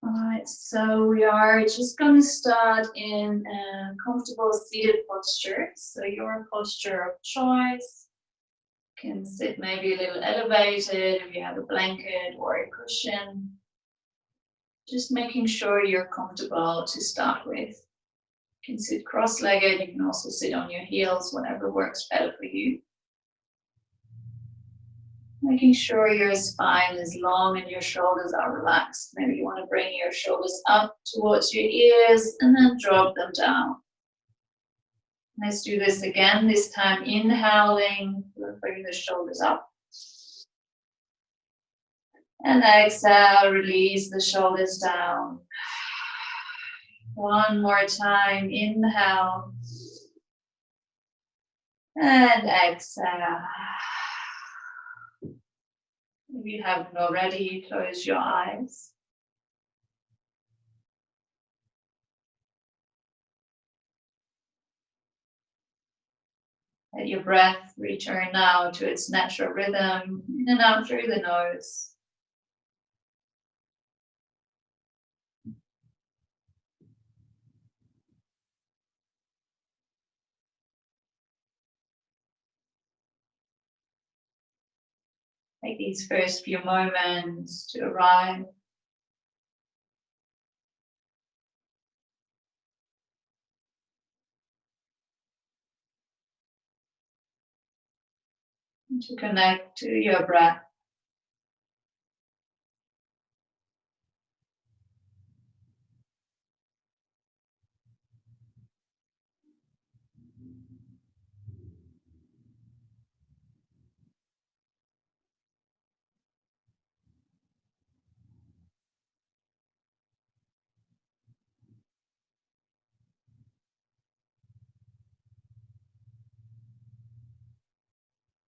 Alright, so we are just going to start in a comfortable seated posture. So your posture of choice. You can sit maybe a little elevated if you have a blanket or a cushion. Just making sure you're comfortable to start with. You can sit cross-legged, you can also sit on your heels, whatever works better for you. Making sure your spine is long and your shoulders are relaxed. Maybe you want to bring your shoulders up towards your ears and then drop them down. Let's do this again, this time inhaling, bring the shoulders up. And exhale, release the shoulders down. One more time, inhale. And exhale. If you haven't already, close your eyes. Let your breath return now to its natural rhythm, in and out through the nose. Take these first few moments to arrive. And to connect to your breath.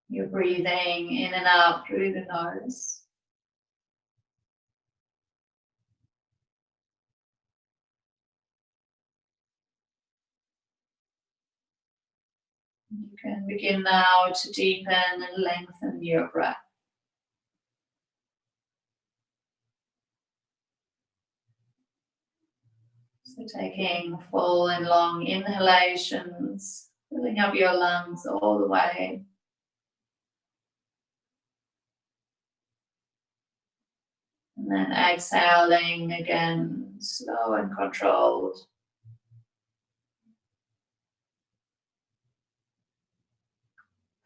You're breathing in and out through the nose. You can begin now to deepen and lengthen your breath. So taking full and long inhalations, filling up your lungs all the way. And then exhaling again, slow and controlled.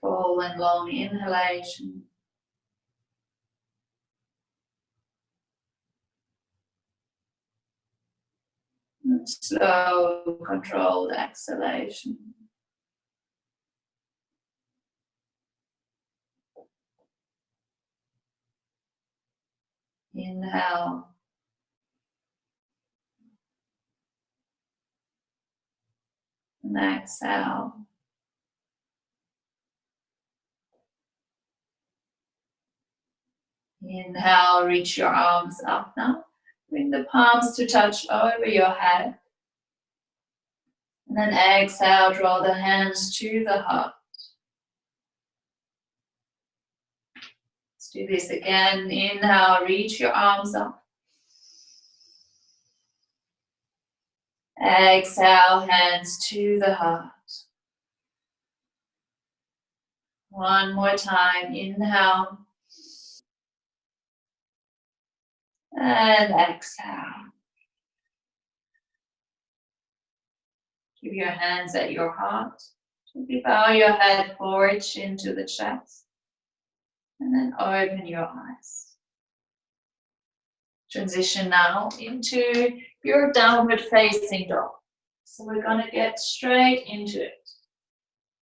Full and long inhalation. And slow, controlled exhalation. Inhale. And exhale. Inhale, reach your arms up now. Bring the palms to touch over your head. And then exhale, draw the hands to the heart. Let's do this again. Inhale, reach your arms up. Exhale, hands to the heart. One more time. Inhale. And exhale. Keep your hands at your heart. Simply bow your head forward, chin to the chest. And then open your eyes. Transition now into your downward facing dog. So we're going to get straight into it.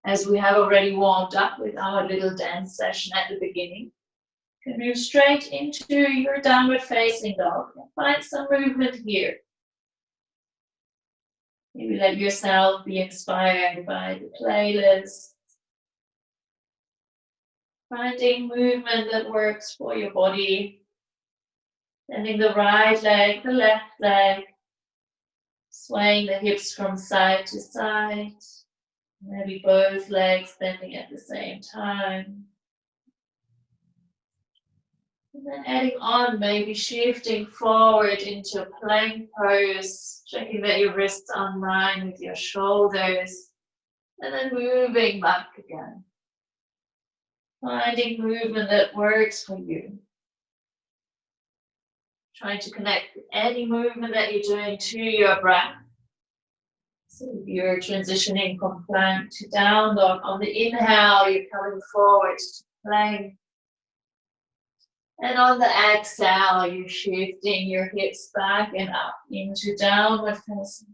As we have already warmed up with our little dance session at the beginning. You can move straight into your downward facing dog and find some movement here. Maybe let yourself be inspired by the playlist. Finding movement that works for your body. Bending the right leg, the left leg. Swaying the hips from side to side. Maybe both legs bending at the same time. And then adding on, maybe shifting forward into a plank pose, checking that your wrists align with your shoulders, and then moving back again. Finding movement that works for you. Trying to connect any movement that you're doing to your breath. So if you're transitioning from plank to down dog, on the inhale, you're coming forward to plank. And on the exhale, you're shifting your hips back and up into downward facing.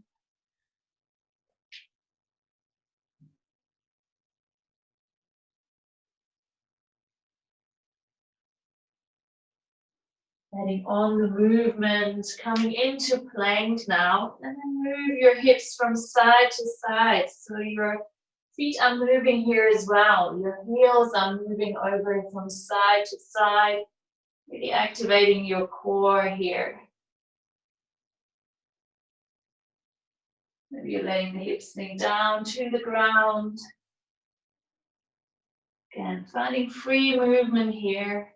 Adding on the movement, coming into plank now, and then move your hips from side to side. So your feet are moving here as well. Your heels are moving over from side to side, really activating your core here. Maybe you're letting the hips sink down to the ground. Again, finding free movement here.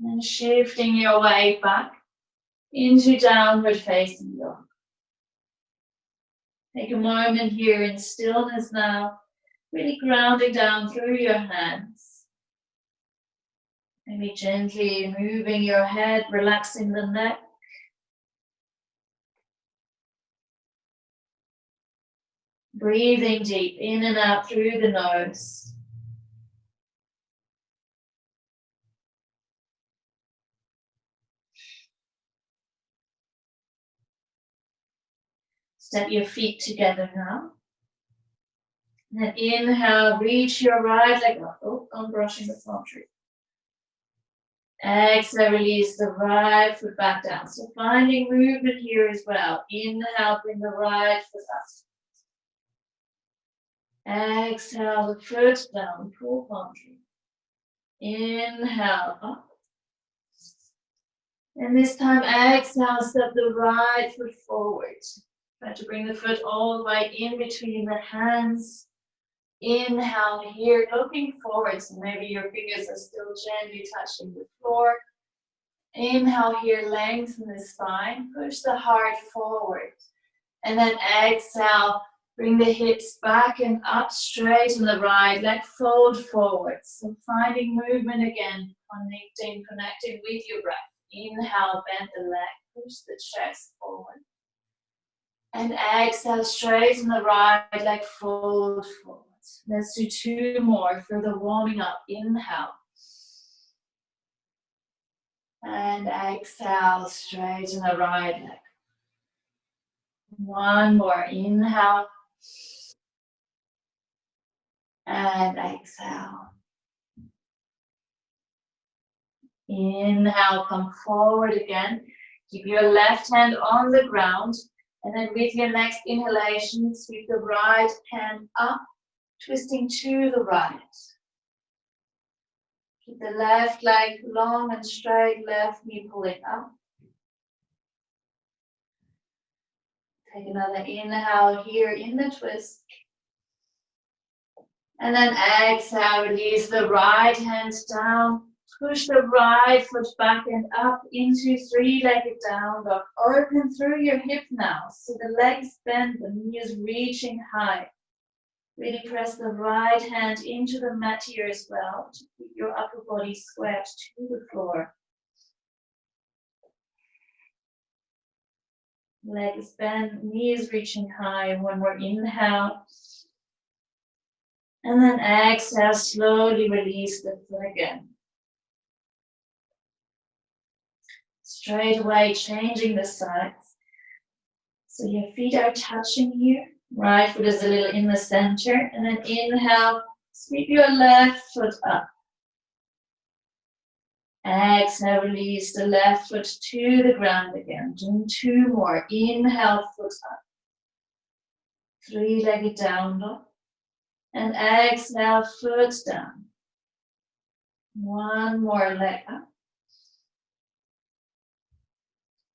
And shifting your way back into downward facing dog. Take a moment here in stillness now, really grounding down through your hands. Maybe gently moving your head, relaxing the neck. Breathing deep in and out through the nose. Step your feet together now. And inhale, reach your right leg up. Oh, I'm brushing the palm tree. Exhale, release the right foot back down. So finding movement here as well. Inhale, bring the right foot up. Exhale, the foot down, full palm tree. Inhale, up. And this time, exhale, step the right foot forward. Try to bring the foot all the way in between the hands. Inhale here, looking forward. So maybe your fingers are still gently touching the floor. Inhale here, lengthen the spine. Push the heart forward. And then exhale, bring the hips back and up, straighten the right leg, fold forward. So finding movement again, connecting with your breath. Inhale, bend the leg, push the chest forward. And exhale, straighten the right leg, fold forward. Let's do two more for the warming up. Inhale. And exhale, straighten the right leg. One more. Inhale. And exhale. Inhale, come forward again. Keep your left hand on the ground. And then with your next inhalation, sweep the right hand up, twisting to the right. Keep the left leg long and straight, left knee pulling up. Take another inhale here in the twist. And then exhale, release the right hand down. Push the right foot back and up into three-legged down dog. Open through your hip now. So the legs bend, the knees reaching high. Really press the right hand into the mat here as well to keep your upper body squared to the floor. Legs bend, knees reaching high. One more inhale. And then exhale, slowly release the foot again. Straight away, changing the sides. So your feet are touching here. Right foot is a little in the center. And then inhale, sweep your left foot up. Exhale, release the left foot to the ground again. Do two more. Inhale, foot up. Three-legged down dog. And exhale, foot down. One more leg up.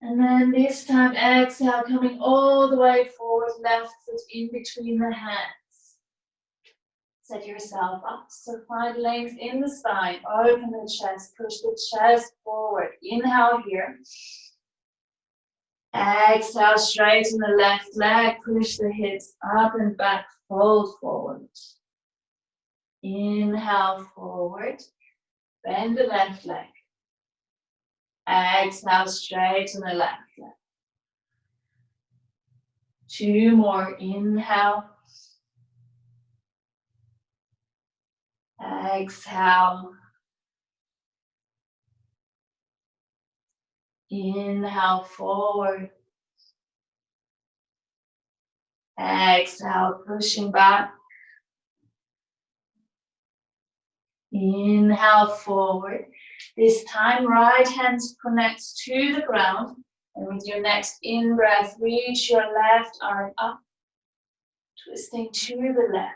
And then this time, exhale, coming all the way forward, left foot in between the hands. Set yourself up, so find length in the spine, open the chest, push the chest forward. Inhale here. Exhale, straighten the left leg, push the hips up and back, fold forward. Inhale forward, bend the left leg. Exhale, straighten the left leg. 2 more, inhale. Exhale. Inhale forward. Exhale, pushing back. Inhale forward. This time, right hand connects to the ground. And with your next in-breath, reach your left arm up, twisting to the left.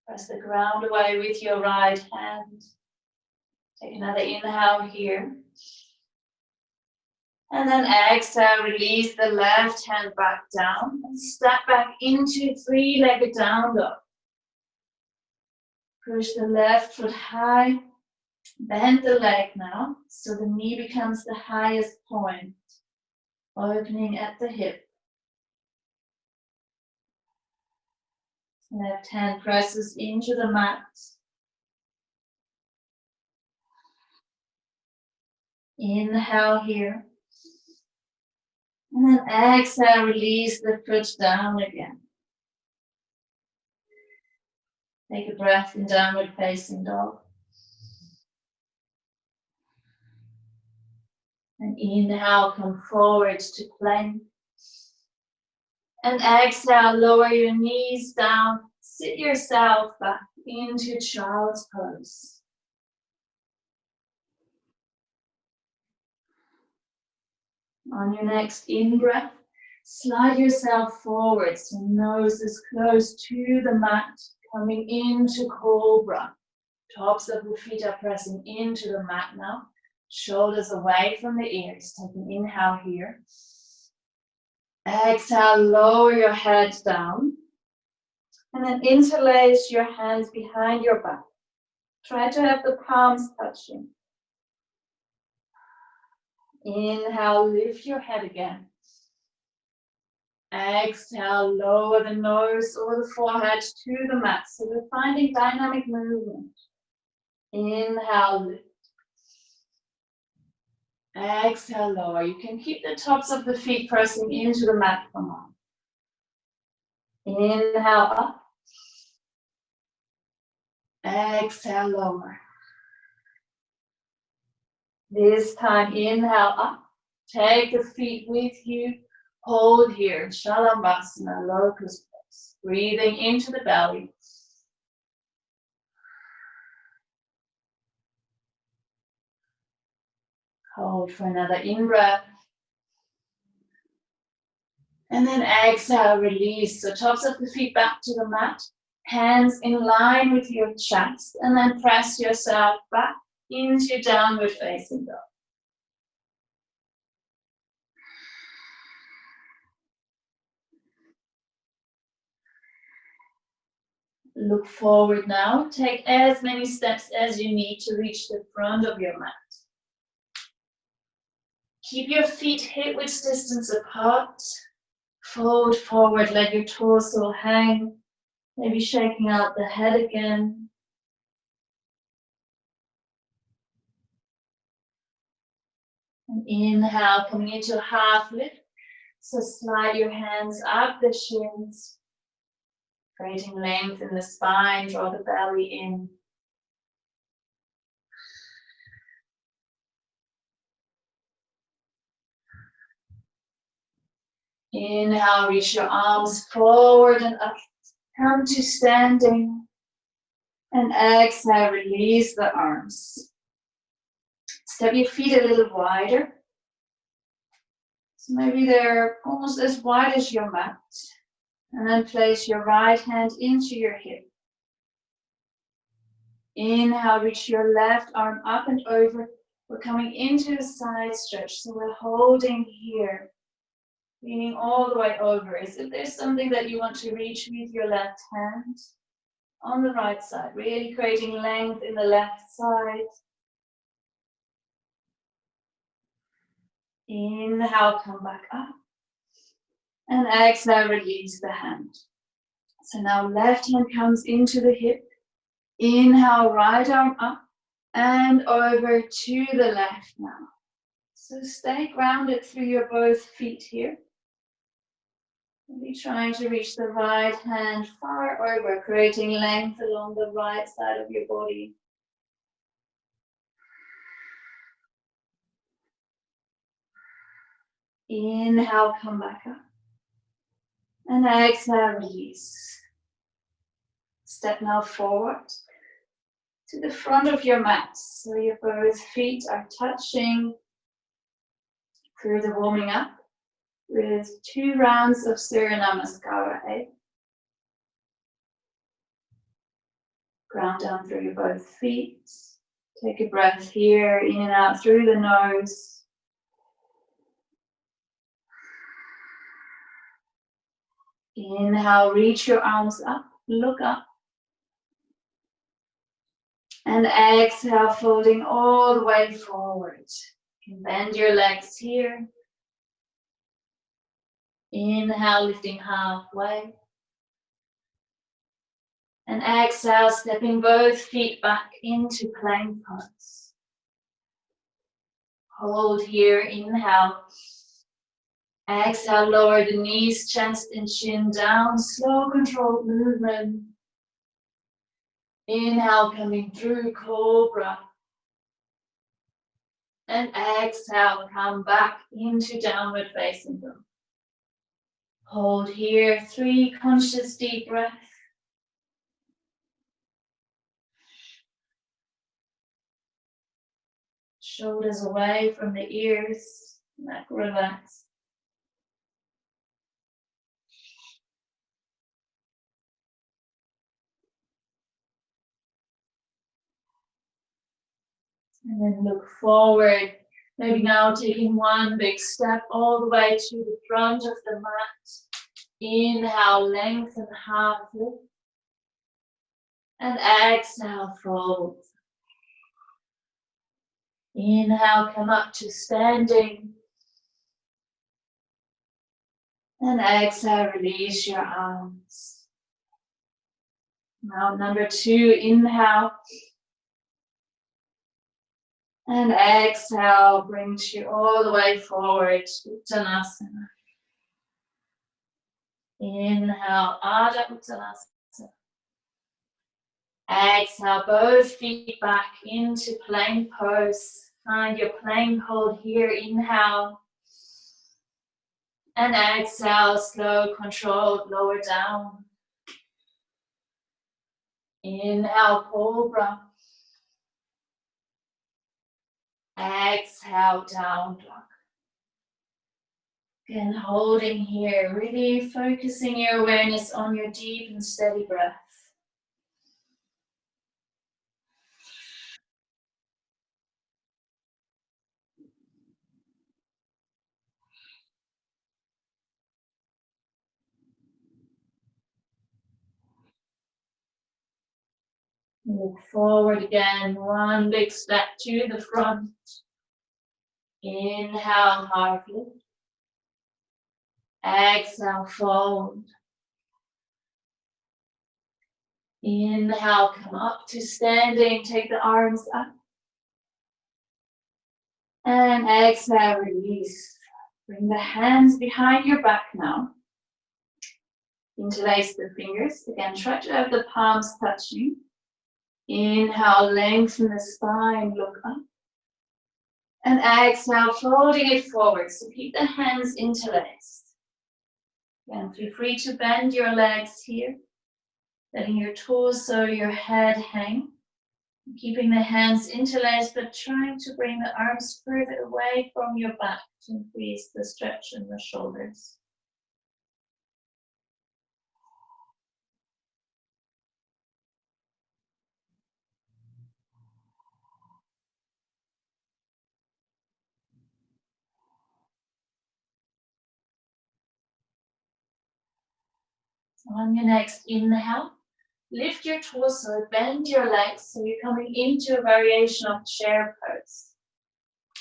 Press the ground away with your right hand. Take another inhale here. And then exhale, release the left hand back down and step back into three-legged down dog. Push the left foot high, bend the leg now, so the knee becomes the highest point, opening at the hip. Left hand presses into the mat. Inhale here. And then exhale, release the foot down again. Take a breath in downward facing dog. And inhale, come forward to plank. And exhale, lower your knees down. Sit yourself back into child's pose. On your next in-breath, slide yourself forward so nose is close to the mat, coming into cobra. Tops of the feet are pressing into the mat now. Shoulders away from the ears. Take an inhale here. Exhale, lower your head down. And then interlace your hands behind your back. Try to have the palms touching. Inhale, lift your head again. Exhale, lower the nose or the forehead to the mat. So we're finding dynamic movement. Inhale, lift. Exhale, lower. You can keep the tops of the feet pressing into the mat for now. Inhale, up. Exhale, lower. This time, inhale, up. Take the feet with you. Hold here, Shalabhasana, locust pose. Breathing into the belly. Hold for another in-breath. And then exhale, release. So tops of the feet back to the mat. Hands in line with your chest. And then press yourself back into downward facing dog. Look forward now. Take as many steps as you need to reach the front of your mat. Keep your feet hip-width distance apart. Fold forward, let your torso hang. Maybe shaking out the head again. And inhale, coming into a half lift. So slide your hands up the shins, creating length in the spine, draw the belly in. Inhale, reach your arms forward and up. Come to standing. And exhale, release the arms. Step your feet a little wider. So maybe they're almost as wide as your mat. And then place your right hand into your hip. Inhale, reach your left arm up and over. We're coming into a side stretch, so we're holding here, leaning all the way over. As if there's something that you want to reach with your left hand on the right side, really creating length in the left side. Inhale, come back up. And exhale, release the hand. So now left hand comes into the hip. Inhale, right arm up and over to the left now. So stay grounded through your both feet here. Be trying to reach the right hand far over, creating length along the right side of your body. Inhale, come back up. And exhale, release. Step now forward to the front of your mat. So your both feet are touching through the warming up with 2 rounds of Surya Namaskara. Ground down through your both feet. Take a breath here, in and out through the nose. Inhale, reach your arms up, look up. And exhale, folding all the way forward. You can bend your legs here. Inhale, lifting halfway. And exhale, stepping both feet back into plank pose. Hold here, inhale. Exhale, lower the knees, chest and chin down. Slow, controlled movement. Inhale, coming through cobra. And exhale, come back into downward facing dog. Hold here, 3 conscious deep breaths. Shoulders away from the ears, neck relaxed. And then look forward. Maybe now taking one big step all the way to the front of the mat. Inhale, lengthen half lift. And exhale, fold. Inhale, come up to standing. And exhale, release your arms. Now number 2, inhale. And exhale, brings you all the way forward to Uttanasana. Inhale, Adha Uttanasana. Exhale, both feet back into plank pose. Find your plank hold here. Inhale. And exhale, slow, controlled, lower down. Inhale, cobra. Exhale, down dog. Again, holding here, really focusing your awareness on your deep and steady breath. Move forward again, one big step to the front. Inhale, heart lift. Exhale, fold. Inhale, come up to standing, take the arms up. And exhale, release. Bring the hands behind your back now. Interlace the fingers. Again, try to have the palms touching. Inhale, lengthen the spine, look up. And exhale, folding it forward. So keep the hands interlaced. Again, feel free to bend your legs here. Letting your torso, your head hang. Keeping the hands interlaced, but trying to bring the arms further away from your back to increase the stretch in the shoulders. On your next inhale, lift your torso, bend your legs so you're coming into a variation of chair pose.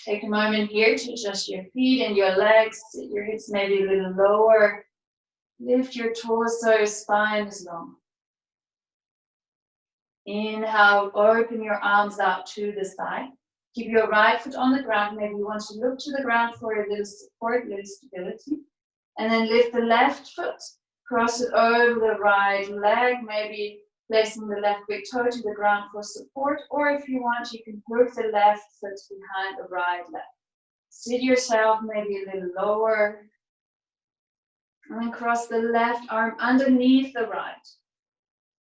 Take a moment here to adjust your feet and your legs, sit your hips maybe a little lower. Lift your torso, spine is long. Inhale, open your arms out to the side. Keep your right foot on the ground. Maybe you want to look to the ground for a little support, a little stability. And then lift the left foot, cross it over the right leg, maybe placing the left big toe to the ground for support. Or if you want, you can hook the left foot behind the right leg. Sit yourself maybe a little lower. And then cross the left arm underneath the right.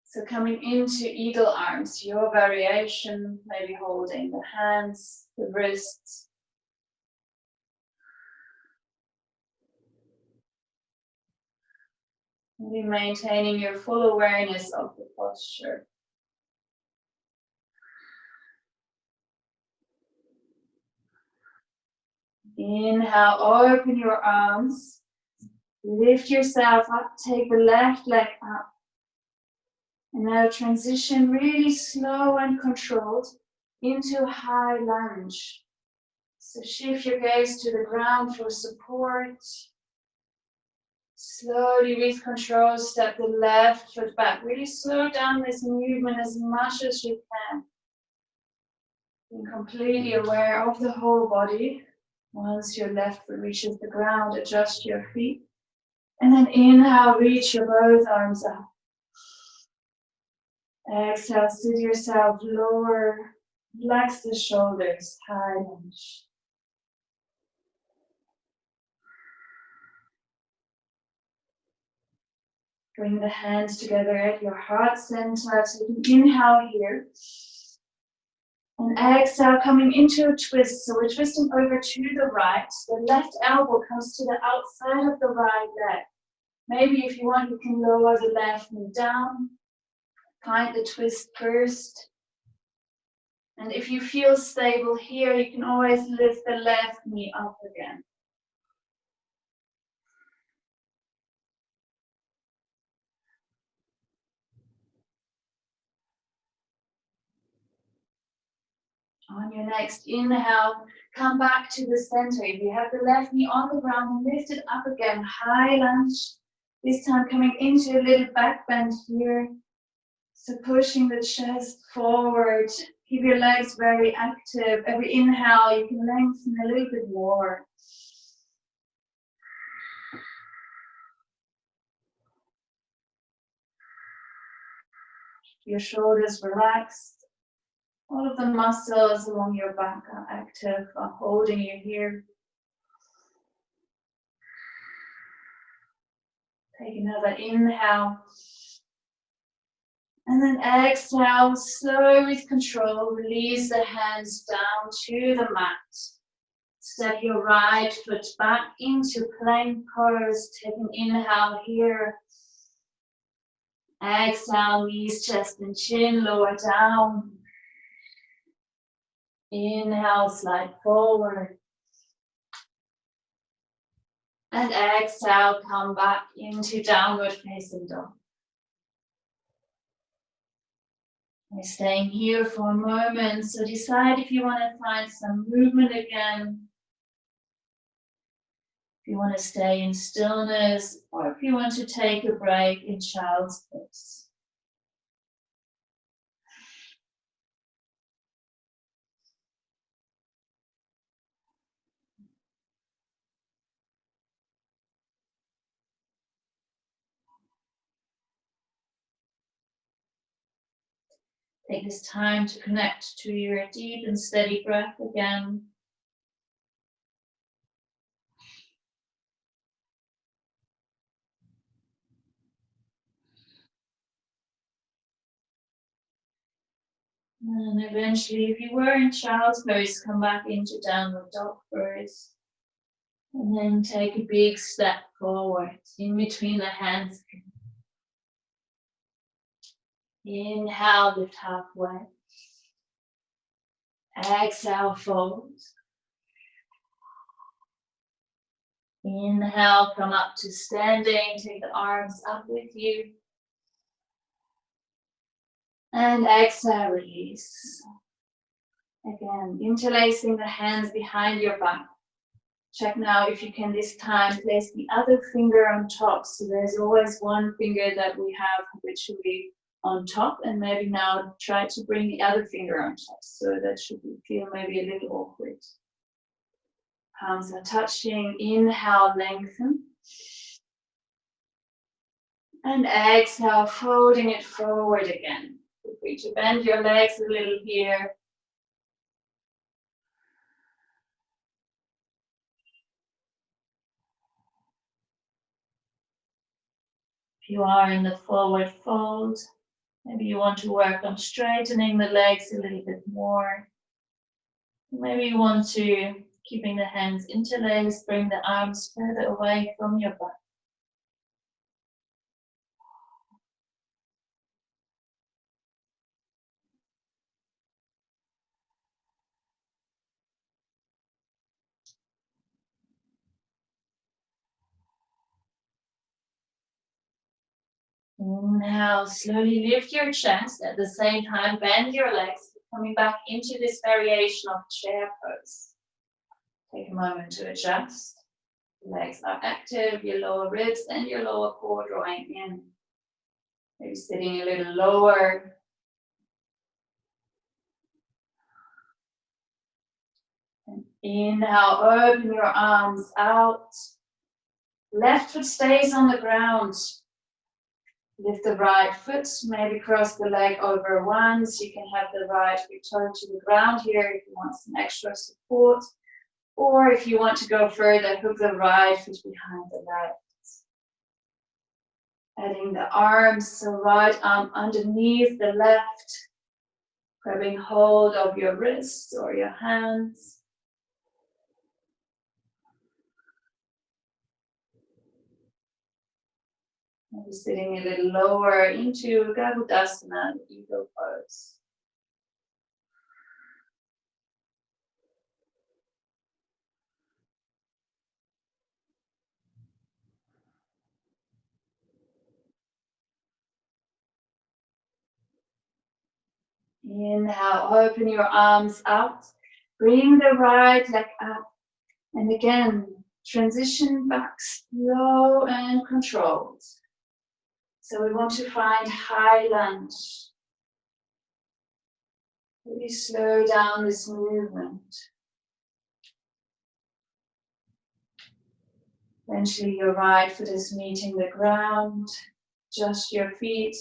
So coming into eagle arms, your variation, maybe holding the hands, the wrists. Maybe maintaining your full awareness of the posture. Inhale, open your arms. Lift yourself up, take the left leg up. And now transition really slow and controlled into high lunge. So shift your gaze to the ground for support. Slowly with control, step the left foot back. Really slow down this movement as much as you can. Being completely aware of the whole body. Once your left foot reaches the ground, adjust your feet. And then inhale, reach your both arms up. Exhale, sit yourself lower. Relax the shoulders, high lunge. Bring the hands together at your heart center. So you can inhale here. And exhale, coming into a twist. So we're twisting over to the right. The left elbow comes to the outside of the right leg. Maybe if you want, you can lower the left knee down. Find the twist first. And if you feel stable here, you can always lift the left knee up again. On your next inhale, come back to the center. If you have the left knee on the ground, lift it up again, high lunge. This time coming into a little back bend here. So pushing the chest forward. Keep your legs very active. Every inhale, you can lengthen a little bit more. Your shoulders relaxed. All of the muscles along your back are active, are holding you here. Take another inhale. And then exhale, slow with control. Release the hands down to the mat. Step your right foot back into plank pose. Take an inhale here. Exhale, knees, chest and chin lower down. Inhale, slide forward. And exhale, come back into downward facing dog. We're staying here for a moment, so decide if you want to find some movement again. If you want to stay in stillness, or if you want to take a break in child's pose. Take this time to connect to your deep and steady breath again. And eventually, if you were in child's pose, come back into downward dog first. And then take a big step forward in between the hands. Inhale, lift halfway. Exhale, fold. Inhale, come up to standing, take the arms up with you. And exhale, release. Again, interlacing the hands behind your back. Check now if you can this time place the other finger on top. So there's always one finger that we have habitually on top, and maybe now try to bring the other finger on top. So that should feel maybe a little awkward. Palms are touching. Inhale, lengthen. And exhale, folding it forward again. Feel free to bend your legs a little here. If you are in the forward fold, maybe you want to work on straightening the legs a little bit more. Maybe you want to, keeping the hands interlaced, bring the arms further away from your back. Inhale, slowly lift your chest. At the same time, bend your legs, coming back into this variation of chair pose. Take a moment to adjust. Legs are active, your lower ribs and your lower core drawing in. Maybe sitting a little lower. And inhale, open your arms out. Left foot stays on the ground. Lift the right foot, maybe cross the leg over once. You can have the right return to the ground here if you want some extra support. Or if you want to go further, hook the right foot behind the left. Adding the arms, so right arm underneath the left. Grabbing hold of your wrists or your hands. Maybe sitting a little lower into Garudasana, the eagle pose. Inhale, open your arms out. Bring the right leg up. And again, transition back slow and controlled. So we want to find high lunge. Really slow down this movement. Eventually your right foot is meeting the ground. Adjust your feet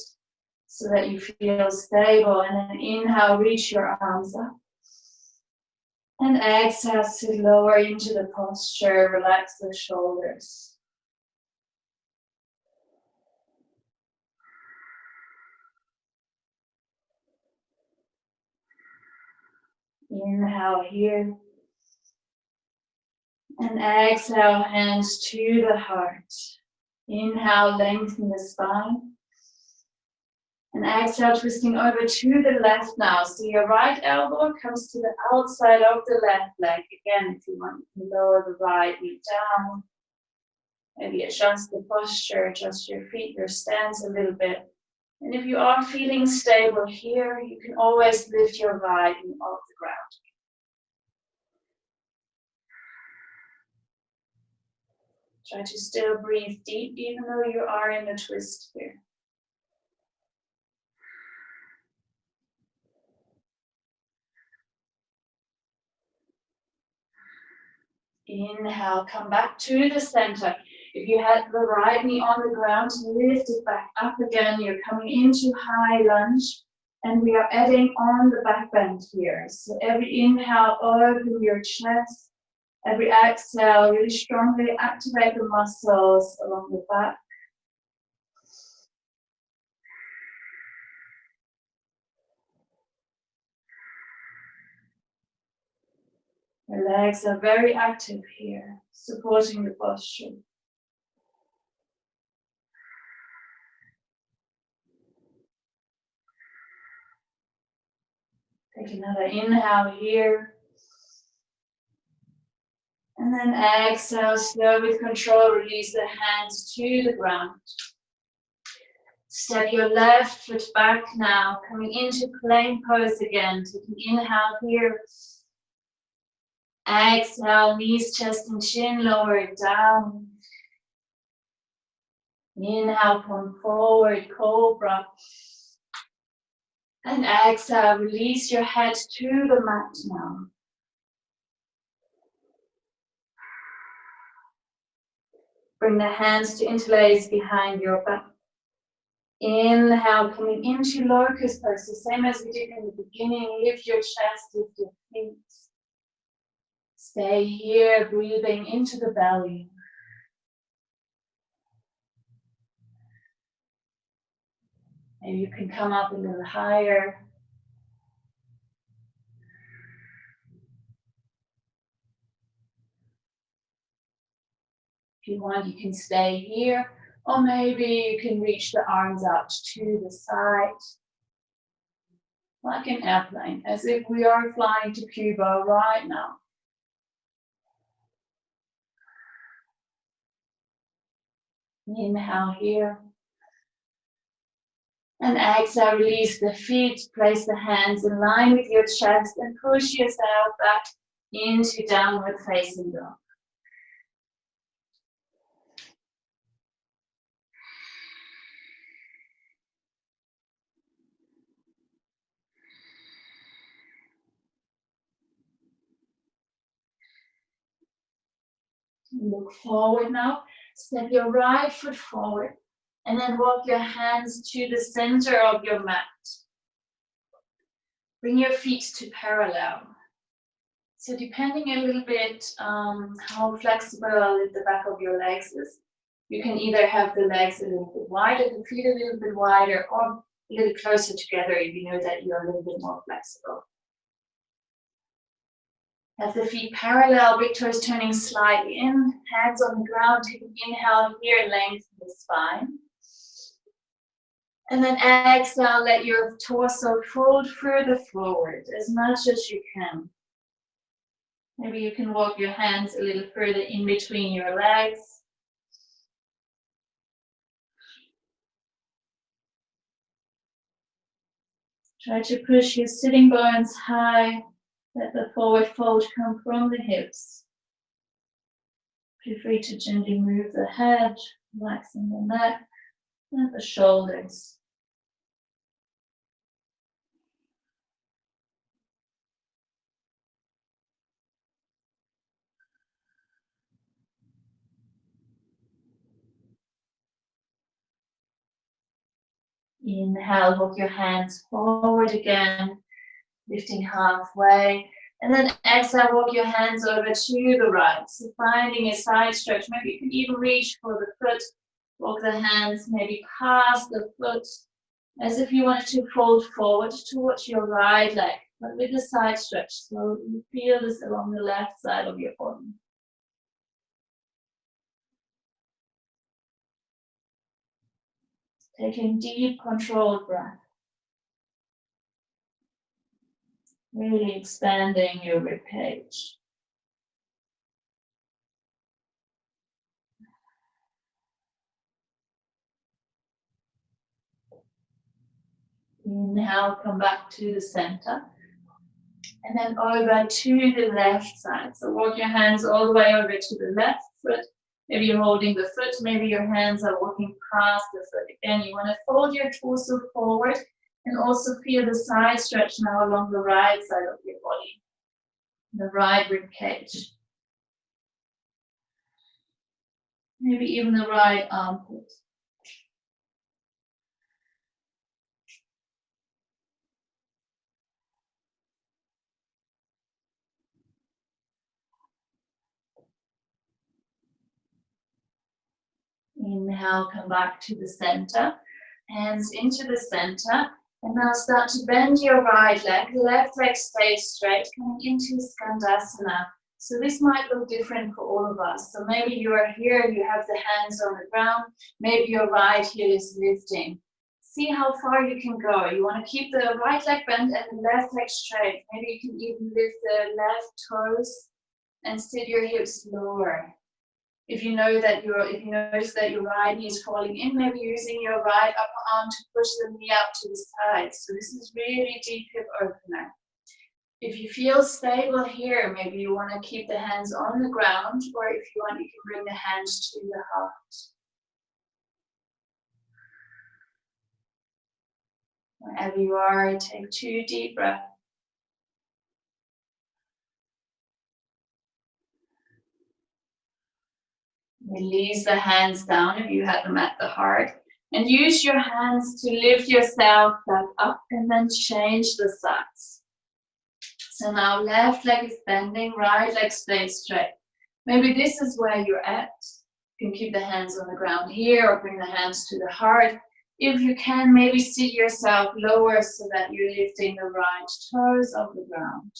so that you feel stable. And then inhale, reach your arms up. And exhale, sit lower into the posture. Relax the shoulders. Inhale here. And exhale, hands to the heart. Inhale, lengthen the spine. And exhale, twisting over to the left now. So your right elbow comes to the outside of the left leg. Again, if you want, you can lower the right knee down. Maybe adjust the posture, adjust your feet, your stance a little bit. And if you are feeling stable here, you can always lift your right knee off the ground. Try to still breathe deep, even though you are in a twist here. Inhale, come back to the center. If you had the right knee on the ground, lift it back up again. You're coming into high lunge. And we are adding on the back bend here. So every inhale, open your chest. Every exhale, really strongly activate the muscles along the back. Your legs are very active here, supporting the posture. Take another inhale here. And then exhale, slow with control, release the hands to the ground. Step your left foot back now, coming into plank pose again. Taking inhale here. Exhale, knees, chest and chin, lower it down. Inhale, come forward, cobra. And exhale, release your head to the mat now. Bring the hands to interlace behind your back. Inhale, coming into locust pose, the same as we did in the beginning. Lift your chest, lift your feet. Stay here, breathing into the belly. Maybe you can come up a little higher. If you want, you can stay here, or maybe you can reach the arms out to the side, like an airplane, as if we are flying to Cuba right now. Inhale here. And exhale, release the feet, place the hands in line with your chest and push yourself back into downward facing dog. Look forward now. Step your right foot forward and then walk your hands to the center of your mat. Bring your feet to parallel. So depending a little bit how flexible the back of your legs is, you can either have the legs a little bit wider, the feet a little bit wider, or a little closer together if you know that you're a little bit more flexible. Have the feet parallel, big toes turning slightly in, hands on the ground, take an inhale here, lengthen the spine. And then exhale, let your torso fold further forward as much as you can. Maybe you can walk your hands a little further in between your legs. Try to push your sitting bones high. Let the forward fold come from the hips. Feel free to gently move the head, relaxing the neck and the shoulders. Inhale, walk your hands forward again, lifting halfway. And then exhale, walk your hands over to the right. So finding a side stretch. Maybe you can even reach for the foot. Walk the hands maybe past the foot, as if you wanted to fold forward towards your right leg, but with a side stretch. So you feel this along the left side of your body. Taking deep, controlled breath. Really expanding your ribcage. Inhale, come back to the center. And then over to the left side. So walk your hands all the way over to the left foot. Maybe you're holding the foot, maybe your hands are walking past the foot. Again, you want to fold your torso forward and also feel the side stretch now along the right side of your body, the right rib cage. Maybe even the right armpit. Inhale, come back to the center, hands into the center, and now start to bend your right leg. The left leg stays straight, coming into Skandasana. So this might look different for all of us. So maybe you are here, you have the hands on the ground, maybe your right heel is lifting. See how far you can go. You want to keep the right leg bent and the left leg straight. Maybe you can even lift the left toes and sit your hips lower. If you notice that your right knee is falling in, maybe using your right upper arm to push the knee out to the side. So this is really deep hip opener. If you feel stable here, maybe you want to keep the hands on the ground, or if you want, you can bring the hands to the heart. Wherever you are, take 2 deep breaths. Release the hands down if you have them at the heart. And use your hands to lift yourself back up and then change the sides. So now left leg is bending, right leg stays straight. Maybe this is where you're at. You can keep the hands on the ground here or bring the hands to the heart. If you can, maybe sit yourself lower so that you're lifting the right toes off the ground.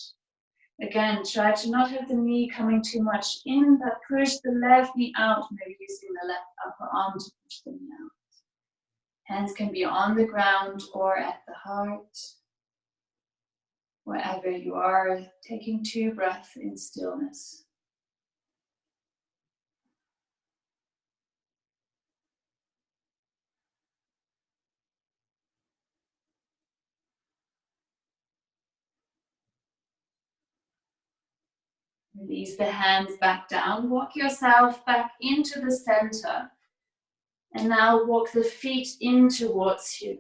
Again, try to not have the knee coming too much in, but push the left knee out, maybe using the left upper arm to push the knee out. Hands can be on the ground or at the heart. Wherever you are, taking 2 breaths in stillness. Release the hands back down. Walk yourself back into the center. And now walk the feet in towards you.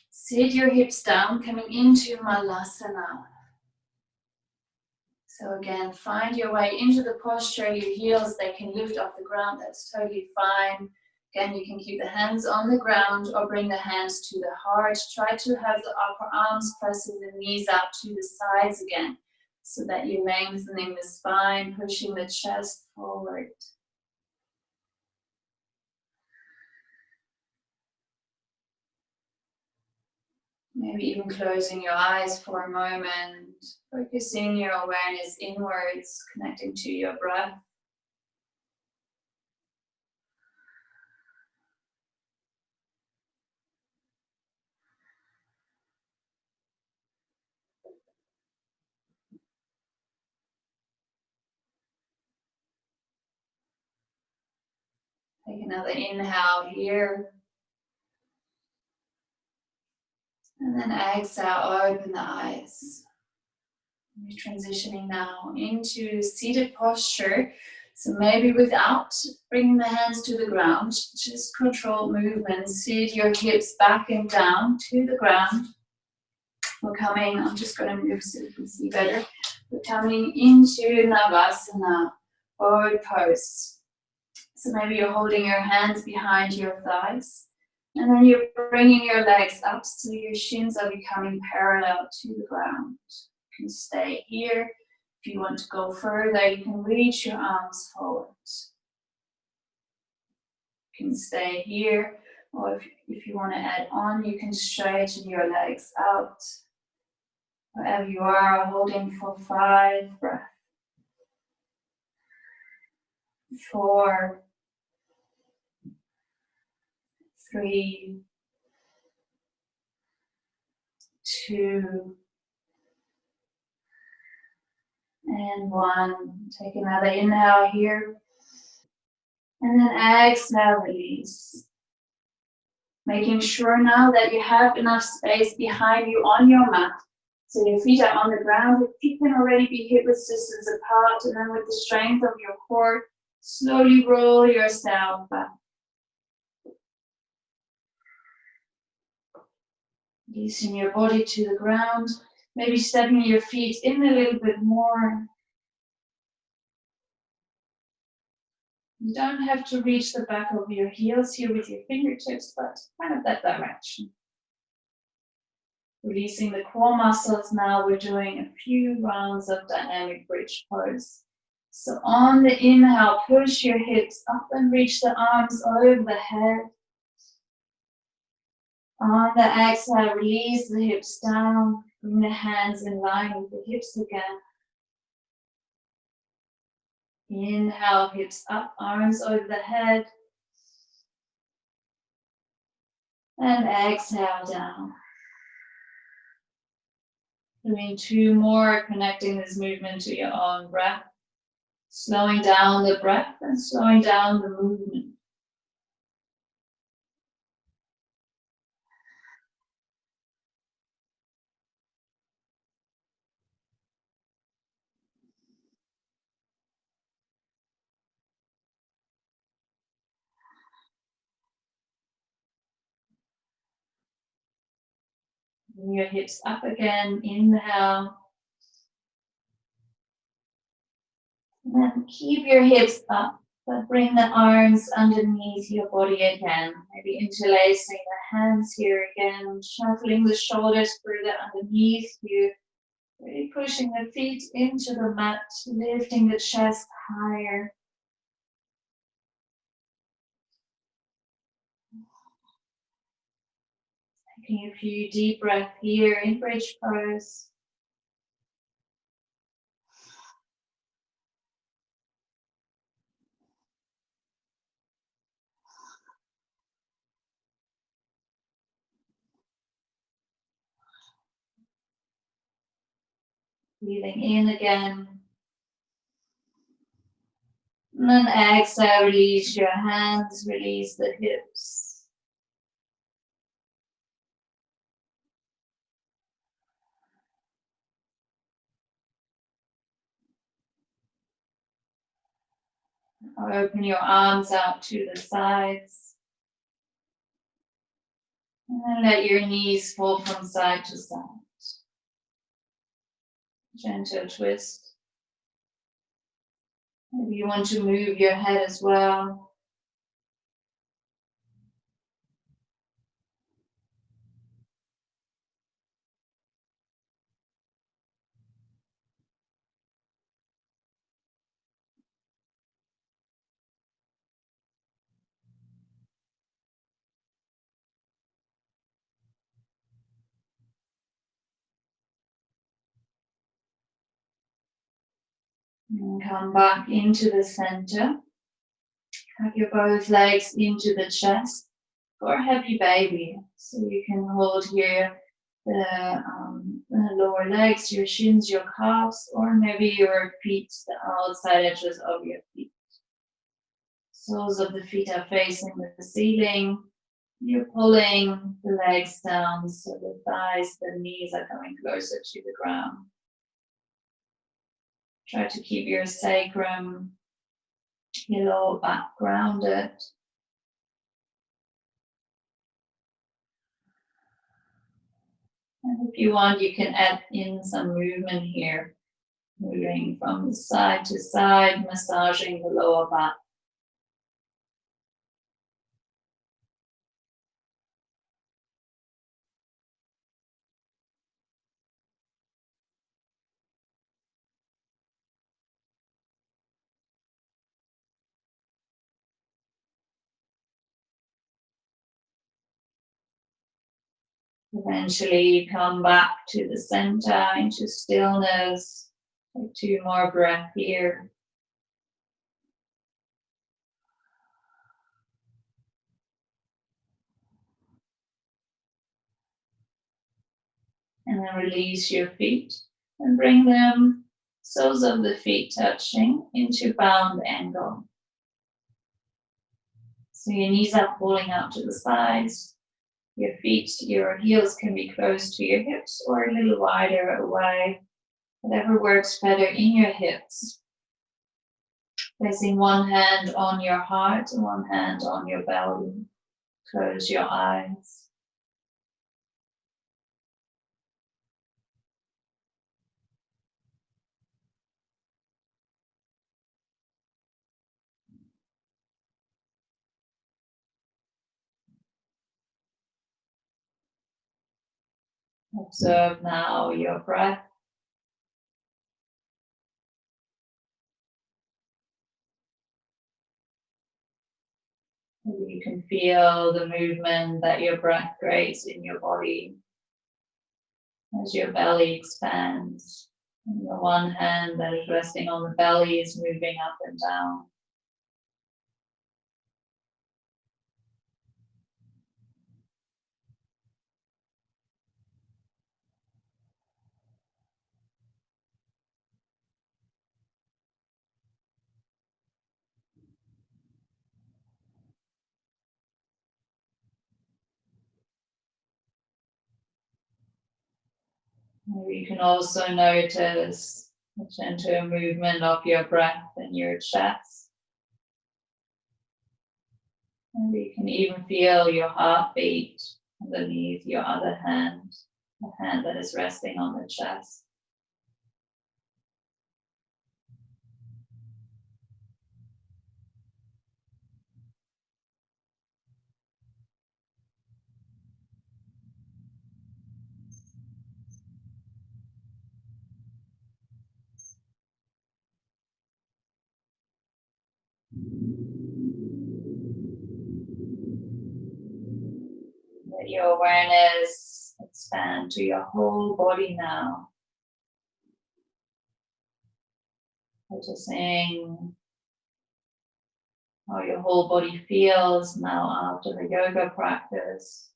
Sit your hips down, coming into Malasana. So again, find your way into the posture. Your heels, they can lift off the ground. That's totally fine. Again, you can keep the hands on the ground or bring the hands to the heart. Try to have the upper arms pressing the knees out to the sides again, so that you're lengthening the spine, pushing the chest forward. Maybe even closing your eyes for a moment, focusing your awareness inwards, connecting to your breath. Take another inhale here. And then exhale, open the eyes. We're transitioning now into seated posture. So maybe without bringing the hands to the ground, just controlled movement. Sit your hips back and down to the ground. We're coming, I'm just going to move so you can see better. We're coming into Navasana, forward pose. So maybe you're holding your hands behind your thighs. And then you're bringing your legs up so your shins are becoming parallel to the ground. You can stay here. If you want to go further, you can reach your arms forward. You can stay here, or if you want to add on, you can straighten your legs out. Wherever you are, holding for 5 breaths. 4, 3, 2, and 1. Take another inhale here. And then exhale, release. Making sure now that you have enough space behind you on your mat. So your feet are on the ground. Your feet can already be hip distance apart. And then with the strength of your core, slowly roll yourself back. Releasing your body to the ground. Maybe stepping your feet in a little bit more. You don't have to reach the back of your heels here with your fingertips, but kind of that direction. Releasing the core muscles now, we're doing a few rounds of dynamic bridge pose. So on the inhale, push your hips up and reach the arms over the head. On the exhale, release the hips down, bring the hands in line with the hips again. Inhale, hips up, arms over the head. And exhale down. Doing two more, connecting this movement to your own breath. Slowing down the breath and slowing down the movement. Bring your hips up again, inhale. And then keep your hips up, but bring the arms underneath your body again. Maybe interlacing the hands here again, shuffling the shoulders further underneath you. Really pushing the feet into the mat, lifting the chest higher. Taking a few deep breaths here in bridge pose. Breathing in again. And then exhale, release your hands, release the hips. Open your arms out to the sides. And then let your knees fall from side to side. Gentle twist. Maybe you want to move your head as well. And come back into the center. Have your both legs into the chest for a happy baby. So you can hold here the lower legs, your shins, your calves, or maybe your feet, the outside edges of your feet. Soles of the feet are facing the ceiling. You're pulling the legs down so the thighs, the knees are coming closer to the ground. Try to keep your sacrum, your lower back grounded. And if you want, you can add in some movement here, moving from side to side, massaging the lower back. Eventually come back to the center, into stillness. Take two more breaths here. And then release your feet and bring them, soles of the feet touching, into bound angle. So your knees are pulling out to the sides. Your feet, your heels can be close to your hips or a little wider away. Whatever works better in your hips. Placing one hand on your heart and one hand on your belly. Close your eyes. Observe now your breath. Maybe you can feel the movement that your breath creates in your body as your belly expands. And the one hand that is resting on the belly is moving up and down. Maybe you can also notice the gentle movement of your breath in your chest. Maybe you can even feel your heartbeat underneath your other hand, the hand that is resting on the chest. Let your awareness expand to your whole body now. Noticing how your whole body feels now after the yoga practice.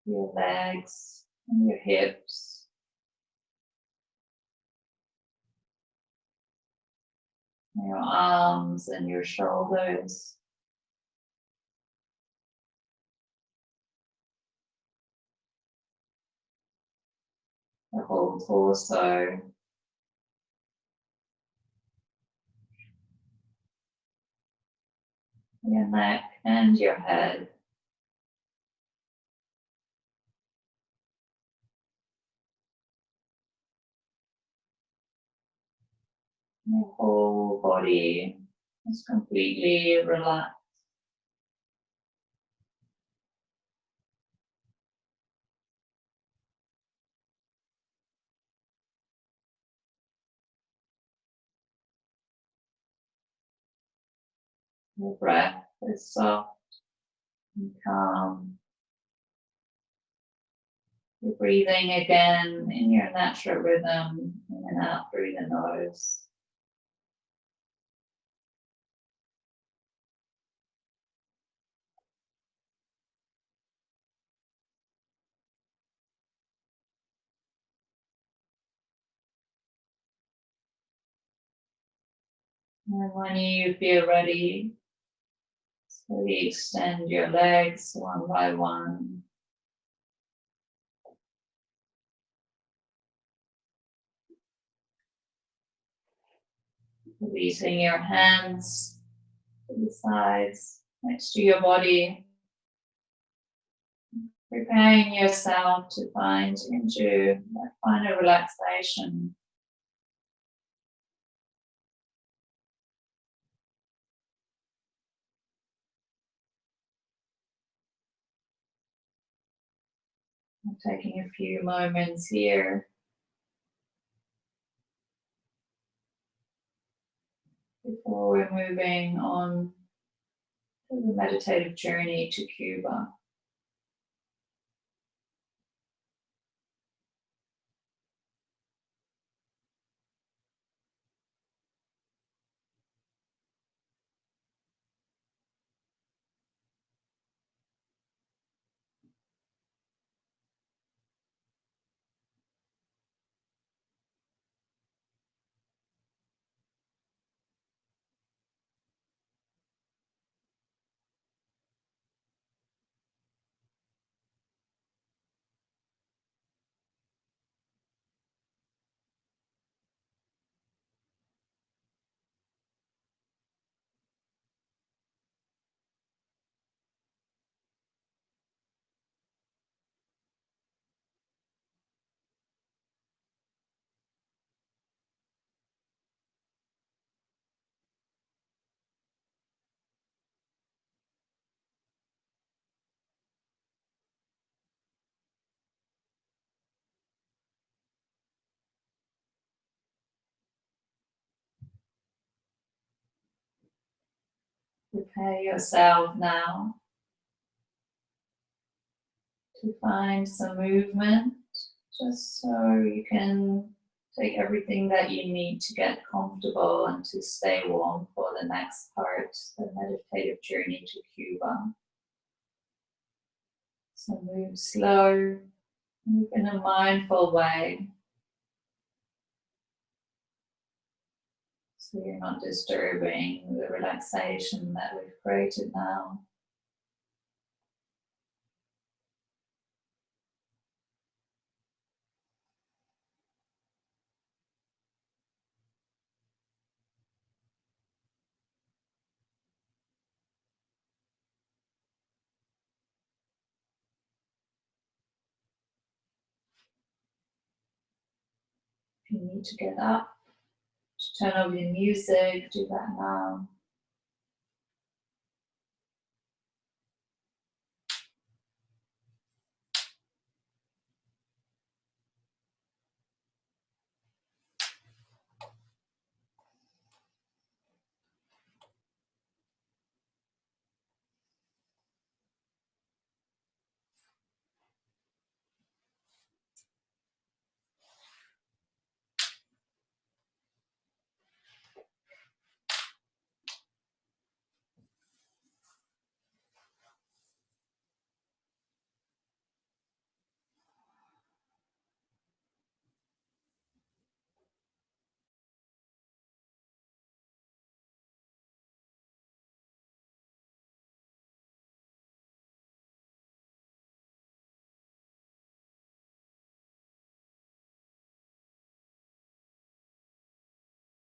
Your legs and your hips. Your arms and your shoulders. The whole torso. Your neck and your head. Your whole body is completely relaxed. Your breath is soft and calm. You're breathing again in your natural rhythm, in and out through the nose. And when you feel ready, slowly extend your legs one by one. Releasing your hands to the sides next to your body. Preparing yourself to find into that final relaxation. I'm taking a few moments here before we're moving on to the meditative journey to Cuba. Prepare yourself now to find some movement, just so you can take everything that you need to get comfortable and to stay warm for the next part, the meditative journey to Cuba. So move slow, move in a mindful way. So you're not disturbing the relaxation that we've created now. If you need to get up, to turn off your music, do that now.